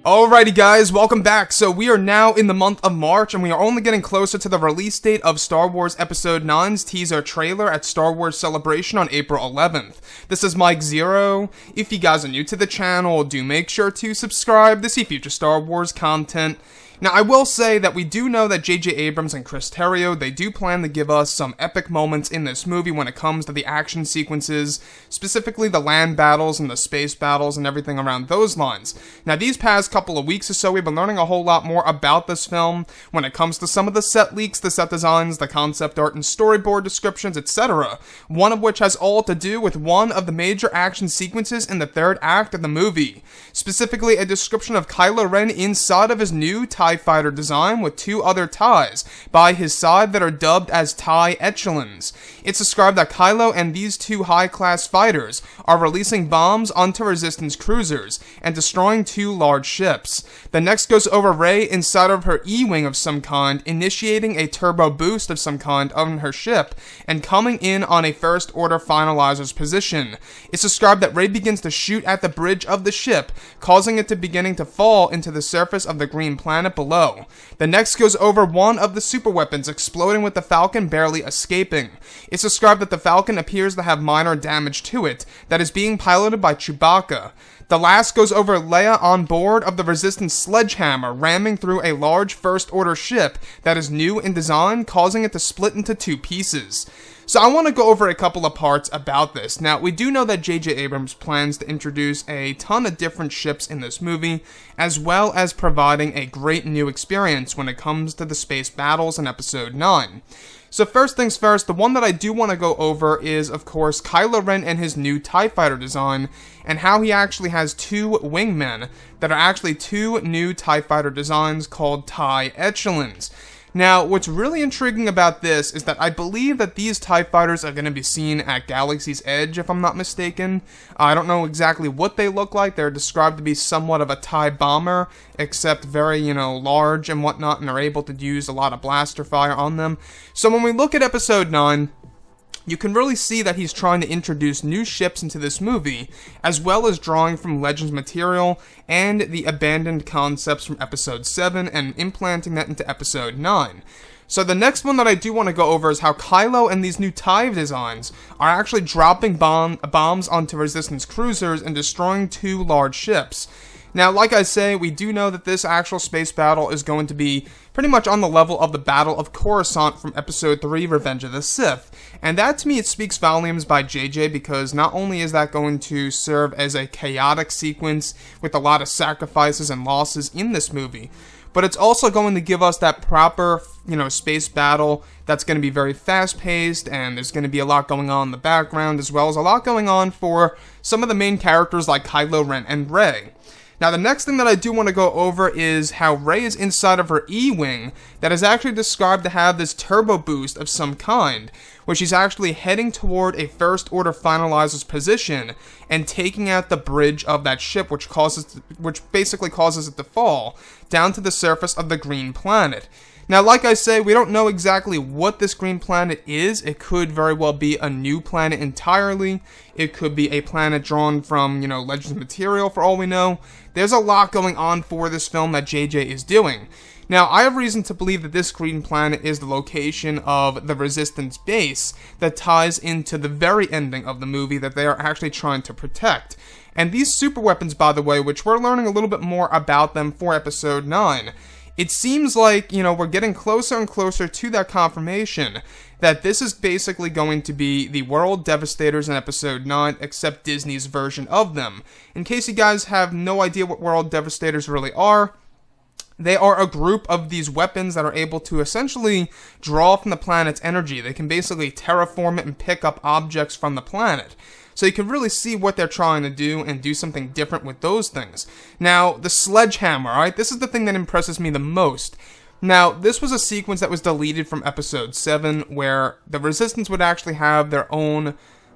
Alrighty guys, welcome back. So we are now in the month of March, and we are only getting closer to the release date of Star Wars Episode 9's teaser trailer at Star Wars Celebration on April 11th. This is Mike Zero. If you guys are new to the channel, do make sure to subscribe to see future Star Wars content. Now, I will say that we do know that J.J. Abrams and Chris Terrio, they do plan to give us some epic moments in this movie when it comes to the action sequences, specifically the land battles and the space battles and everything around those lines. Now, these past couple of weeks or so, we've been learning a whole lot more about this film when it comes to some of the set leaks, the set designs, the concept art and storyboard descriptions, etc. One of which has all to do with one of the major action sequences in the third act of the movie. Specifically, a description of Kylo Ren inside of his new TIE Fighter design with two other TIEs by his side that are dubbed as TIE echelons. It's described that Kylo and these two high-class fighters are releasing bombs onto Resistance cruisers and destroying two large ships. The next goes over Rey inside of her E-wing of some kind, initiating a turbo boost of some kind on her ship and coming in on a First Order finalizer's position. It's described that Rey begins to shoot at the bridge of the ship, causing it to beginning to fall into the surface of the green planet below. The next goes over one of the super weapons exploding with the Falcon barely escaping. It's described that the Falcon appears to have minor damage to it that is being piloted by Chewbacca. The last goes over Leia on board of the Resistance sledgehammer, ramming through a large First Order ship that is new in design, causing it to split into two pieces. So I want to go over a couple of parts about this. Now, we do know that J.J. Abrams plans to introduce a ton of different ships in this movie, as well as providing a great new experience when it comes to the space battles in Episode 9. So first things first, the one that I do want to go over is, of course, Kylo Ren and his new TIE Fighter design, and how he actually has two wingmen that are actually two new TIE Fighter designs called TIE echelons. Now, what's really intriguing about this is that I believe that these TIE Fighters are going to be seen at Galaxy's Edge, if I'm not mistaken. I don't know exactly what they look like. They're described to be somewhat of a TIE bomber, except very, large and whatnot, and are able to use a lot of blaster fire on them. So when we look at Episode 9, you can really see that he's trying to introduce new ships into this movie, as well as drawing from Legends material and the abandoned concepts from Episode 7 and implanting that into Episode 9. So the next one that I do want to go over is how Kylo and these new TIE designs are actually dropping bombs onto Resistance cruisers and destroying two large ships. Now, like I say, we do know that this actual space battle is going to be pretty much on the level of the Battle of Coruscant from Episode 3, Revenge of the Sith. And that, to me, it speaks volumes by JJ, because not only is that going to serve as a chaotic sequence with a lot of sacrifices and losses in this movie, but it's also going to give us that proper, space battle that's going to be very fast-paced, and there's going to be a lot going on in the background, as well as a lot going on for some of the main characters like Kylo Ren and Rey. Now, the next thing that I do want to go over is how Rey is inside of her E-wing that is actually described to have this turbo boost of some kind, where she's actually heading toward a First Order finalizer's position and taking out the bridge of that ship, which basically causes it to fall down to the surface of the green planet. Now, like I say, we don't know exactly what this green planet is. It could very well be a new planet entirely. It could be a planet drawn from, Legends material for all we know. There's a lot going on for this film that JJ is doing. Now, I have reason to believe that this green planet is the location of the Resistance base that ties into the very ending of the movie that they are actually trying to protect. And these super weapons, by the way, which we're learning a little bit more about them for Episode 9, it seems like, we're getting closer and closer to that confirmation that this is basically going to be the World Devastators in Episode 9, except Disney's version of them. In case you guys have no idea what World Devastators really are, they are a group of these weapons that are able to essentially draw from the planet's energy. They can basically terraform it and pick up objects from the planet. So you can really see what they're trying to do and do something different with those things. Now, the sledgehammer, alright? This is the thing that impresses me the most. Now, this was a sequence that was deleted from Episode 7, where the Resistance would actually have their own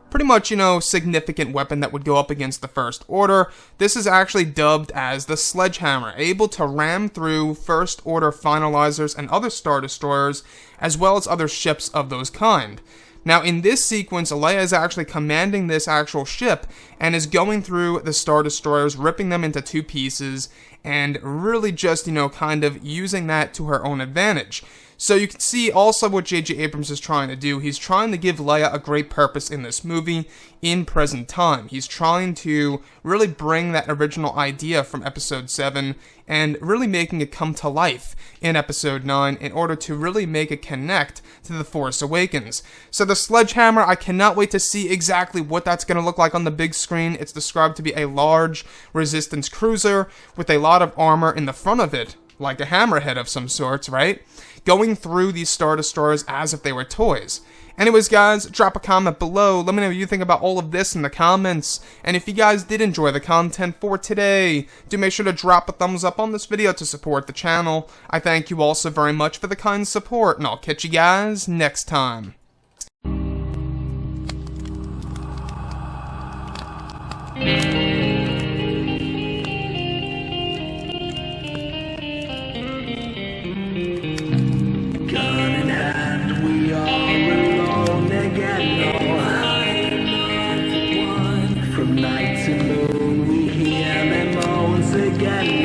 pretty much, significant weapon that would go up against the First Order. This is actually dubbed as the Sledgehammer, able to ram through First Order finalizers and other Star Destroyers, as well as other ships of those kind. Now, in this sequence, Leia is actually commanding this actual ship and is going through the Star Destroyers, ripping them into two pieces, and really just, kind of using that to her own advantage. So you can see also what J.J. Abrams is trying to do. He's trying to give Leia a great purpose in this movie in present time. He's trying to really bring that original idea from Episode 7 and really making it come to life in Episode 9 in order to really make it connect to The Force Awakens. So the Sledgehammer, I cannot wait to see exactly what that's going to look like on the big screen. It's described to be a large Resistance cruiser with a lot of armor in the front of it, like a hammerhead of some sorts, right? Going through these Star Destroyers as if they were toys. Anyways, guys, drop a comment below. Let me know what you think about all of this in the comments. And if you guys did enjoy the content for today, do make sure to drop a thumbs up on this video to support the channel. I thank you all so very much for the kind support, and I'll catch you guys next time. From night to moon we hear them moans again.